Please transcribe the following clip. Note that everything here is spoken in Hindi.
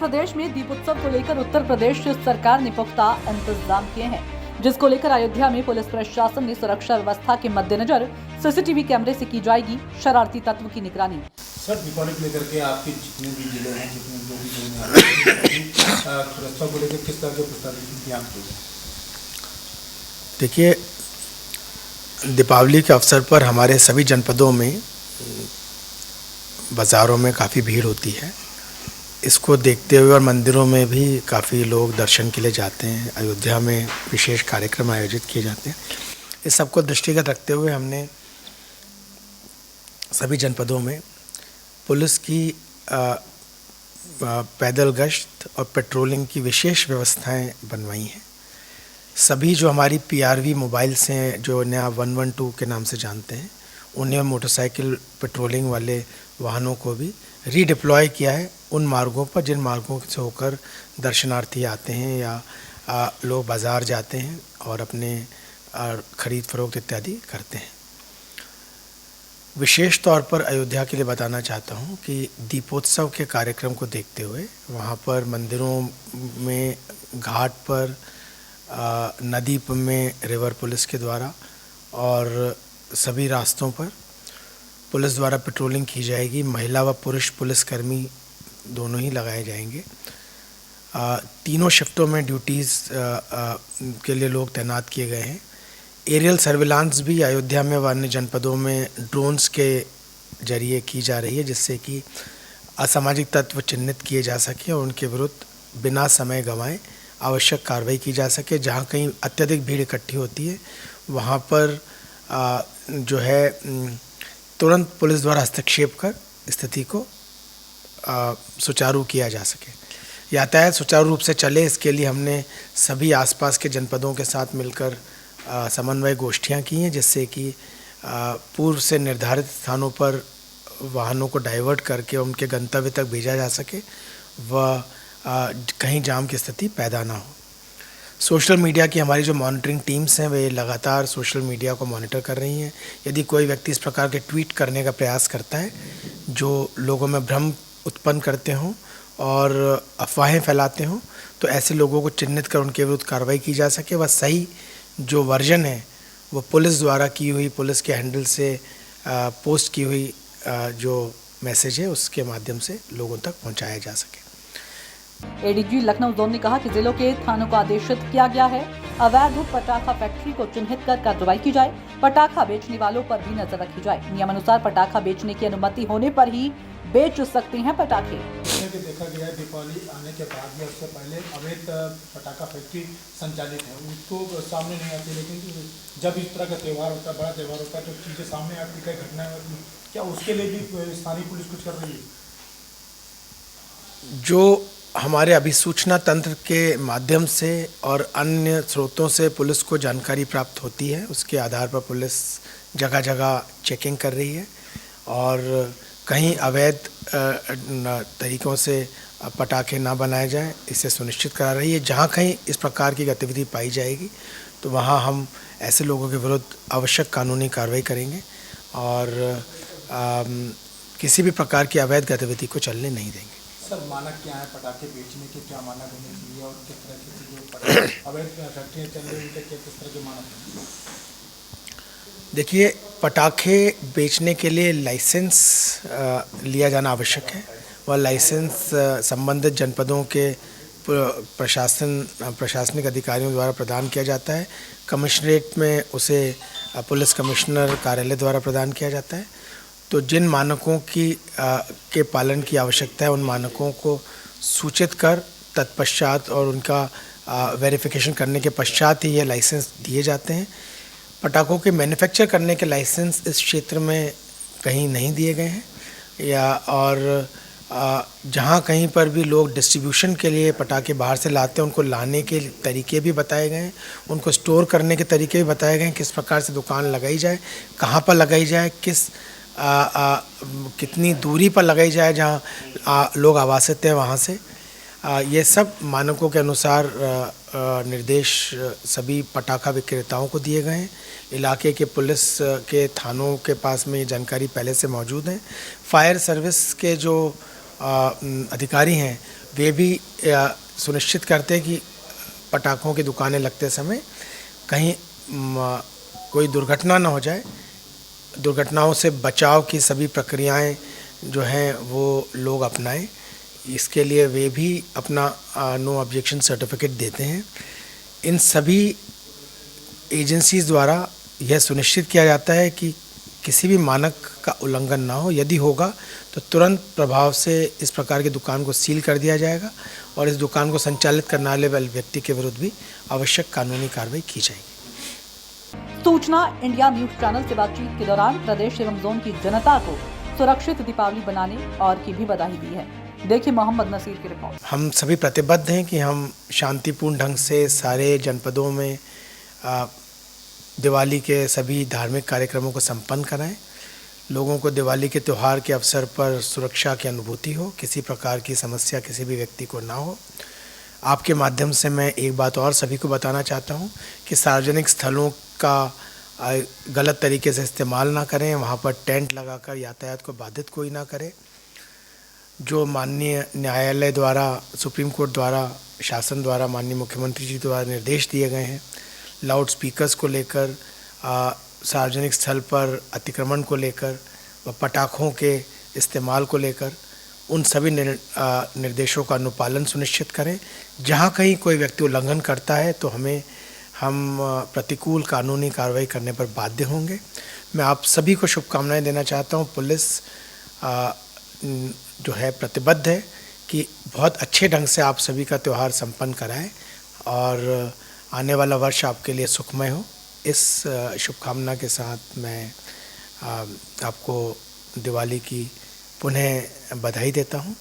प्रदेश में दीपोत्सव को लेकर उत्तर प्रदेश सरकार ने पुख्ता इंतजाम किए हैं, जिसको लेकर अयोध्या में पुलिस प्रशासन ने सुरक्षा व्यवस्था के मद्देनजर सीसीटीवी कैमरे से की जाएगी शरारती तत्व की निगरानी। सर, दीपावली को लेकर के आपके जितने भी जिले हैं, जितने जो भी जिले हैं, सुरक्षा को लेकर किस तरह के इंतजाम किए गए? देखिए, दीपावली के अवसर पर हमारे सभी जनपदों में बाज़ारों में काफ़ी भीड़ होती है। इसको देखते हुए और मंदिरों में भी काफ़ी लोग दर्शन के लिए जाते हैं। अयोध्या में विशेष कार्यक्रम आयोजित किए जाते हैं। इस सबको दृष्टिगत रखते हुए हमने सभी जनपदों में पुलिस की पैदल गश्त और पेट्रोलिंग की विशेष व्यवस्थाएं बनवाई हैं। सभी जो हमारी PRV मोबाइल्स हैं, जो नया 112 के नाम से जानते हैं, उन्हें मोटरसाइकिल पेट्रोलिंग वाले वाहनों को भी रीडिप्लॉय किया है उन मार्गों पर जिन मार्गों से होकर दर्शनार्थी आते हैं या लोग बाज़ार जाते हैं और अपने ख़रीद फरोख्त इत्यादि करते हैं। विशेष तौर पर अयोध्या के लिए बताना चाहता हूं कि दीपोत्सव के कार्यक्रम को देखते हुए वहां पर मंदिरों में, घाट पर, नदी में रिवर पुलिस के द्वारा और सभी रास्तों पर पुलिस द्वारा पेट्रोलिंग की जाएगी। महिला व पुरुष पुलिसकर्मी दोनों ही लगाए जाएंगे। तीनों शिफ्टों में ड्यूटीज़ के लिए लोग तैनात किए गए हैं। एरियल सर्विलांस भी अयोध्या में व अन्य जनपदों में ड्रोन्स के जरिए की जा रही है, जिससे कि असामाजिक तत्व चिन्हित किए जा सके और उनके विरुद्ध बिना समय गंवाए आवश्यक कार्रवाई की जा सके। जहाँ कहीं अत्यधिक भीड़ इकट्ठी होती है वहाँ पर जो है तुरंत पुलिस द्वारा हस्तक्षेप कर स्थिति को सुचारू किया जा सके। यातायात सुचारू रूप से चले, इसके लिए हमने सभी आसपास के जनपदों के साथ मिलकर समन्वय गोष्ठियां की हैं, जिससे कि पूर्व से निर्धारित स्थानों पर वाहनों को डाइवर्ट करके उनके गंतव्य तक भेजा जा सके व कहीं जाम की स्थिति पैदा ना हो। सोशल मीडिया की हमारी जो मॉनिटरिंग टीम्स हैं, वे लगातार सोशल मीडिया को मॉनिटर कर रही हैं। यदि कोई व्यक्ति इस प्रकार के ट्वीट करने का प्रयास करता है जो लोगों में भ्रम उत्पन्न करते हों और अफवाहें फैलाते हों, तो ऐसे लोगों को चिन्हित कर उनके विरुद्ध कार्रवाई की जा सके। वह सही जो वर्जन है वो पुलिस द्वारा की हुई, पुलिस के हैंडल से पोस्ट की हुई जो मैसेज है उसके माध्यम से लोगों तक पहुँचाया जा सके। ADG लखनऊ जोन ने कहा कि जिलों के थानों को आदेशित किया गया है अवैध पटाखा फैक्ट्री को चिन्हित कर कार्रवाई की जाए। पटाखा बेचने वालों पर भी नजर रखी जाए। नियमानुसार पटाखा बेचने की अनुमति होने पर ही बेच सकते हैं पटाखे। देखा गया है दीपावली आने के बाद भी उससे पहले अवैध पटाखा फैक्ट्री संचालित है, उसको सामने नहीं आती, लेकिन जब इस तरह का त्यौहार होता है, बड़ा त्यौहार होता है, तो चीज़ें सामने आती, कई घटनाएं होती हैं। क्या उसके लिए भी स्थानीय पुलिस कुछ कर रही है? जो हमारे अभिसूचना तंत्र के माध्यम से और अन्य स्रोतों से पुलिस को जानकारी प्राप्त होती है, उसके आधार पर पुलिस जगह जगह चेकिंग कर रही है और कहीं अवैध तरीक़ों से पटाखे ना बनाए जाएं, इसे सुनिश्चित करा रही है। जहां कहीं इस प्रकार की गतिविधि पाई जाएगी तो वहां हम ऐसे लोगों के विरुद्ध आवश्यक कानूनी कार्रवाई करेंगे और किसी भी प्रकार की अवैध गतिविधि को चलने नहीं देंगे। सर, मानक क्या है पटाखे बेचने के? क्या मानक होने चाहिए और किस तरह की जो अवैध फैक्ट्रियाँ चल रही हैं किस तरह के मानक हैं? देखिए, पटाखे बेचने के लिए लाइसेंस लिया जाना आवश्यक है। वह लाइसेंस संबंधित जनपदों के प्रशासनिक अधिकारियों द्वारा प्रदान किया जाता है। कमिश्नरेट में उसे पुलिस कमिश्नर कार्यालय द्वारा प्रदान किया जाता है। तो जिन मानकों के पालन की आवश्यकता है, उन मानकों को सूचित कर तत्पश्चात और उनका वेरिफिकेशन करने के पश्चात ही ये लाइसेंस दिए जाते हैं। पटाखों के मैन्युफैक्चर करने के लाइसेंस इस क्षेत्र में कहीं नहीं दिए गए हैं और जहाँ कहीं पर भी लोग डिस्ट्रीब्यूशन के लिए पटाखे बाहर से लाते हैं, उनको लाने के तरीके भी बताए गए हैं, उनको स्टोर करने के तरीके भी बताए गए हैं, किस प्रकार से दुकान लगाई जाए, कहाँ पर लगाई जाए, कितनी दूरी पर लगाई जाए जहाँ लोग आवासित हैं वहाँ से। ये सब मानकों के अनुसार निर्देश सभी पटाखा विक्रेताओं को दिए गए हैं। इलाके के पुलिस के थानों के पास में ये जानकारी पहले से मौजूद है। फायर सर्विस के जो अधिकारी हैं वे भी सुनिश्चित करते हैं कि पटाखों की दुकानें लगते समय कहीं कोई दुर्घटना न हो जाए। दुर्घटनाओं से बचाव की सभी प्रक्रियाएं जो हैं वो लोग अपनाएं। इसके लिए वे भी अपना नो ऑब्जेक्शन सर्टिफिकेट देते हैं। इन सभी एजेंसीज द्वारा यह सुनिश्चित किया जाता है कि किसी भी मानक का उल्लंघन ना हो। यदि होगा तो तुरंत प्रभाव से इस प्रकार की दुकान को सील कर दिया जाएगा और इस दुकान को संचालित करने वाले व्यक्ति के विरुद्ध भी आवश्यक कानूनी कार्रवाई की जाएगी। सूचना इंडिया न्यूज चैनल से बातचीत के दौरान प्रदेश एवं जोन की जनता को सुरक्षित दीपावली बनाने और की भी बधाई दी है। देखिए मोहम्मद नसीर की रिपोर्ट। हम सभी प्रतिबद्ध हैं कि हम शांतिपूर्ण ढंग से सारे जनपदों में दिवाली के सभी धार्मिक कार्यक्रमों को संपन्न कराएं। लोगों को दिवाली के त्यौहार के अवसर पर सुरक्षा की अनुभूति हो, किसी प्रकार की समस्या किसी भी व्यक्ति को ना हो। आपके माध्यम से मैं एक बात और सभी को बताना चाहता हूं कि सार्वजनिक स्थलों का गलत तरीके से इस्तेमाल ना करें। वहां पर टेंट लगाकर यातायात को बाधित कोई ना करे। जो माननीय न्यायालय द्वारा, सुप्रीम कोर्ट द्वारा, शासन द्वारा, माननीय मुख्यमंत्री जी द्वारा निर्देश दिए गए हैं, लाउड स्पीकर्स को लेकर, सार्वजनिक स्थल पर अतिक्रमण को लेकर व पटाखों के इस्तेमाल को लेकर, उन सभी निर्देशों का अनुपालन सुनिश्चित करें। जहां कहीं कोई व्यक्ति उल्लंघन करता है तो हम प्रतिकूल कानूनी कार्रवाई करने पर बाध्य होंगे। मैं आप सभी को शुभकामनाएं देना चाहता हूं। पुलिस जो है प्रतिबद्ध है कि बहुत अच्छे ढंग से आप सभी का त्यौहार संपन्न कराएं और आने वाला वर्ष आपके लिए सुखमय हो। इस शुभकामना के साथ मैं आपको दिवाली की पुनः बधाई देता हूं।